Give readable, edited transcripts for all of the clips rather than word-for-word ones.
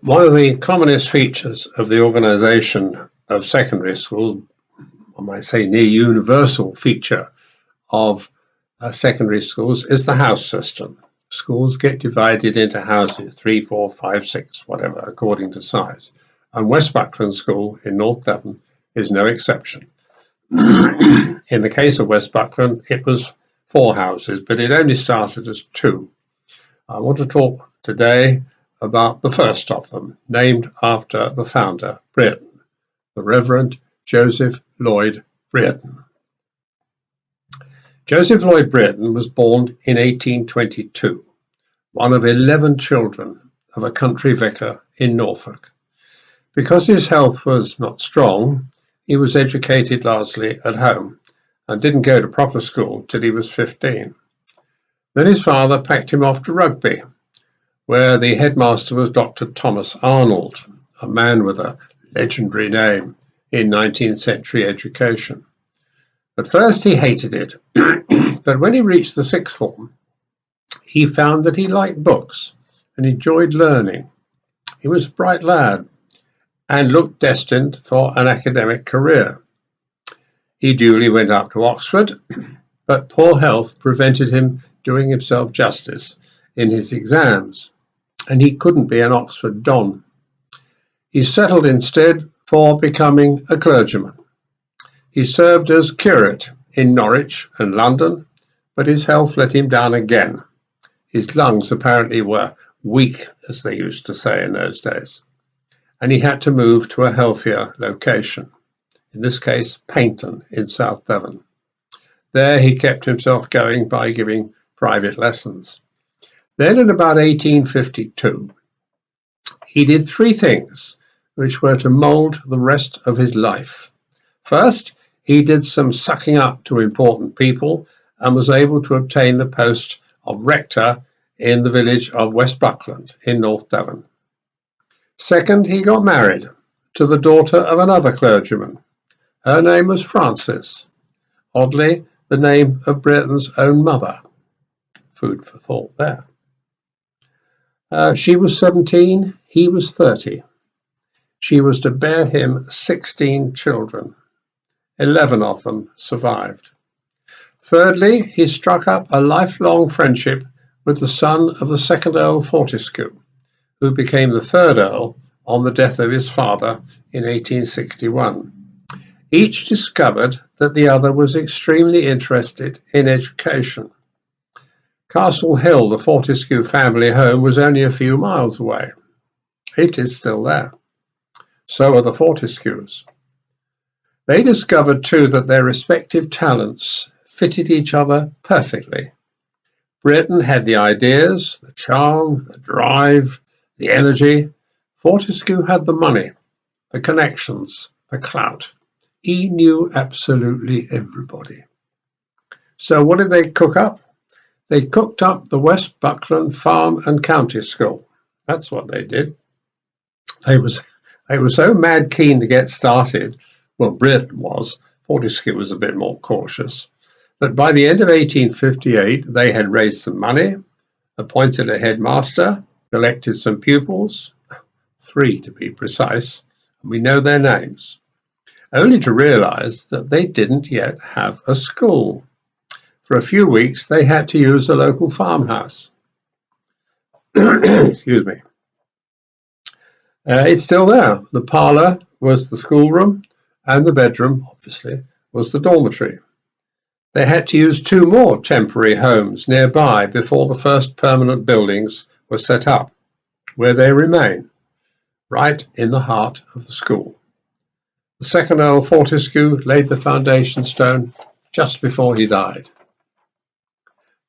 One of the commonest features of the organisation of secondary school, I might say near universal feature of secondary schools, is the house system. Schools get divided into houses, 3, 4, 5, 6, whatever, according to size. And West Buckland School in North Devon is no exception. In the case of West Buckland, it was 4 houses, but it only started as 2. I want to talk today about the first of them, named after the founder, Brereton, the Reverend Joseph Lloyd Brereton. Joseph Lloyd Brereton was born in 1822, one of 11 children of a country vicar in Norfolk. Because his health was not strong, he was educated largely at home and didn't go to proper school till he was 15. Then his father packed him off to Rugby, where the headmaster was Dr. Thomas Arnold, a man with a legendary name in 19th century education. At first he hated it, but when he reached the 6th form, he found that he liked books and enjoyed learning. He was a bright lad and looked destined for an academic career. He duly went up to Oxford, but poor health prevented him doing himself justice in his exams, and he couldn't be an Oxford don. He settled instead for becoming a clergyman. He served as curate in Norwich and London, but his health let him down again. His lungs apparently were weak, as they used to say in those days, and he had to move to a healthier location, in this case Paynton in South Devon. There he kept himself going by giving private lessons. Then in about 1852, he did 3 things which were to mould the rest of his life. First, he did some sucking up to important people and was able to obtain the post of rector in the village of West Buckland in North Devon. Second, he got married to the daughter of another clergyman. Her name was Frances, oddly the name of Brereton's own mother. Food for thought there. She was 17, he was 30. She was to bear him 16 children. 11 of them survived. Thirdly, he struck up a lifelong friendship with the son of the 2nd Earl Fortescue, who became the 3rd Earl on the death of his father in 1861. Each discovered that the other was extremely interested in education. Castle Hill, the Fortescue family home, was only a few miles away. It is still there. So are the Fortescues. They discovered too that their respective talents fitted each other perfectly. Brereton had the ideas, the charm, the drive, the energy. Fortescue had the money, the connections, the clout. He knew absolutely everybody. So what did they cook up? They cooked up the West Buckland Farm and County School. That's what they did. They were so mad keen to get started. Well, Brereton was. Fortescue was a bit more cautious. But by the end of 1858, they had raised some money, appointed a headmaster, elected some pupils, 3 to be precise, and we know their names, only to realize that they didn't yet have a school. For a few weeks, they had to use a local farmhouse. Excuse me. It's still there. The parlour was the schoolroom, and the bedroom, obviously, was the dormitory. They had to use 2 more temporary homes nearby before the first permanent buildings were set up, where they remain, right in the heart of the school. The 2nd Earl Fortescue laid the foundation stone just before he died.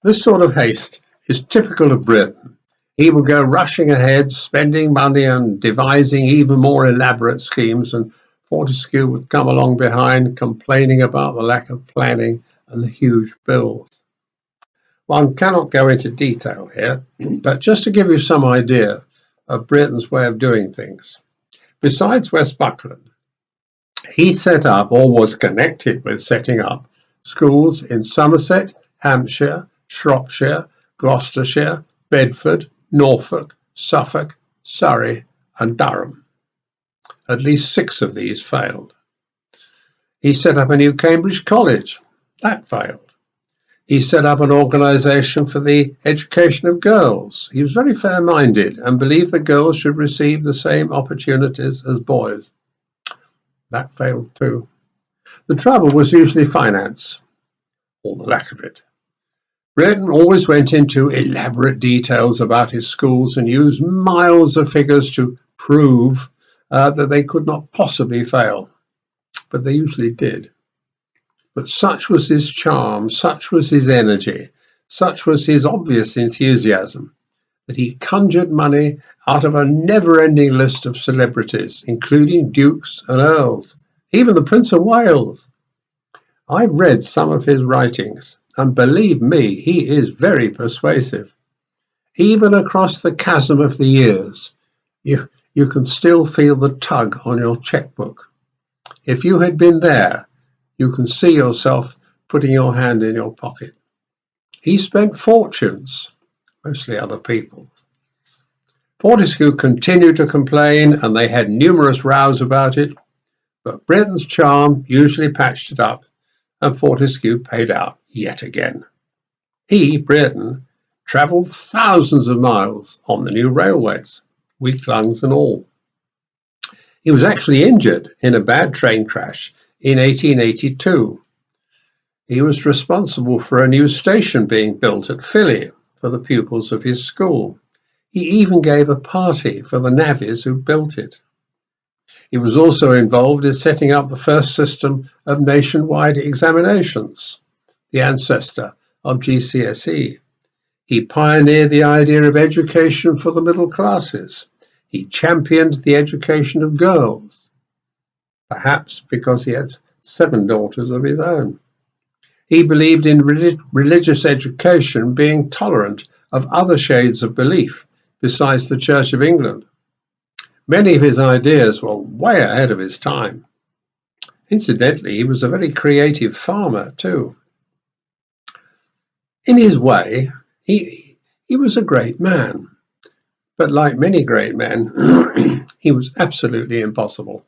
This sort of haste is typical of Brereton. He would go rushing ahead, spending money and devising even more elaborate schemes, and Fortescue would come along behind, complaining about the lack of planning and the huge bills. One cannot go into detail here, but just to give you some idea of Brereton's way of doing things. Besides West Buckland, he set up, or was connected with setting up, schools in Somerset, Hampshire, Shropshire, Gloucestershire, Bedford, Norfolk, Suffolk, Surrey, and Durham. At least 6 of these failed. He set up a new Cambridge college. That failed. He set up an organisation for the education of girls. He was very fair-minded and believed that girls should receive the same opportunities as boys. That failed too. The trouble was usually finance, or the lack of it. Brereton always went into elaborate details about his schools and used miles of figures to prove that they could not possibly fail. But they usually did. But such was his charm, such was his energy, such was his obvious enthusiasm, that he conjured money out of a never-ending list of celebrities, including dukes and earls, even the Prince of Wales. I've read some of his writings, and believe me, he is very persuasive. Even across the chasm of the years, you can still feel the tug on your checkbook. If you had been there, you can see yourself putting your hand in your pocket. He spent fortunes, mostly other people's. Fortescue continued to complain, and they had numerous rows about it, but Brereton's charm usually patched it up, and Fortescue paid out yet again. He, Brereton, travelled thousands of miles on the new railways, weak lungs and all. He was actually injured in a bad train crash in 1882. He was responsible for a new station being built at Filly for the pupils of his school. He even gave a party for the navvies who built it. He was also involved in setting up the first system of nationwide examinations, the ancestor of GCSE. He pioneered the idea of education for the middle classes. He championed the education of girls, perhaps because he had 7 daughters of his own. He believed in religious education being tolerant of other shades of belief besides the Church of England. Many of his ideas were way ahead of his time. Incidentally, he was a very creative farmer too. In his way, he was a great man, but like many great men, he was absolutely impossible.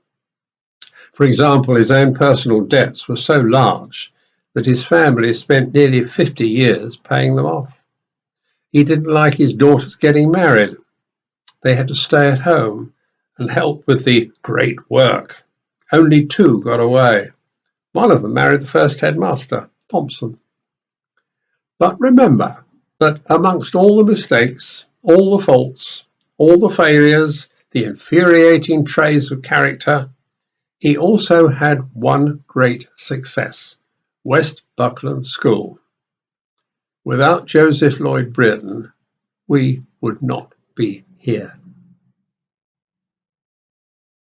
For example, his own personal debts were so large that his family spent nearly 50 years paying them off. He didn't like his daughters getting married. They had to stay at home and help with the great work. Only 2 got away. One of them married the first headmaster, Thompson. But remember that amongst all the mistakes, all the faults, all the failures, the infuriating traits of character, he also had one great success, West Buckland School. Without Joseph Lloyd Brereton, we would not be here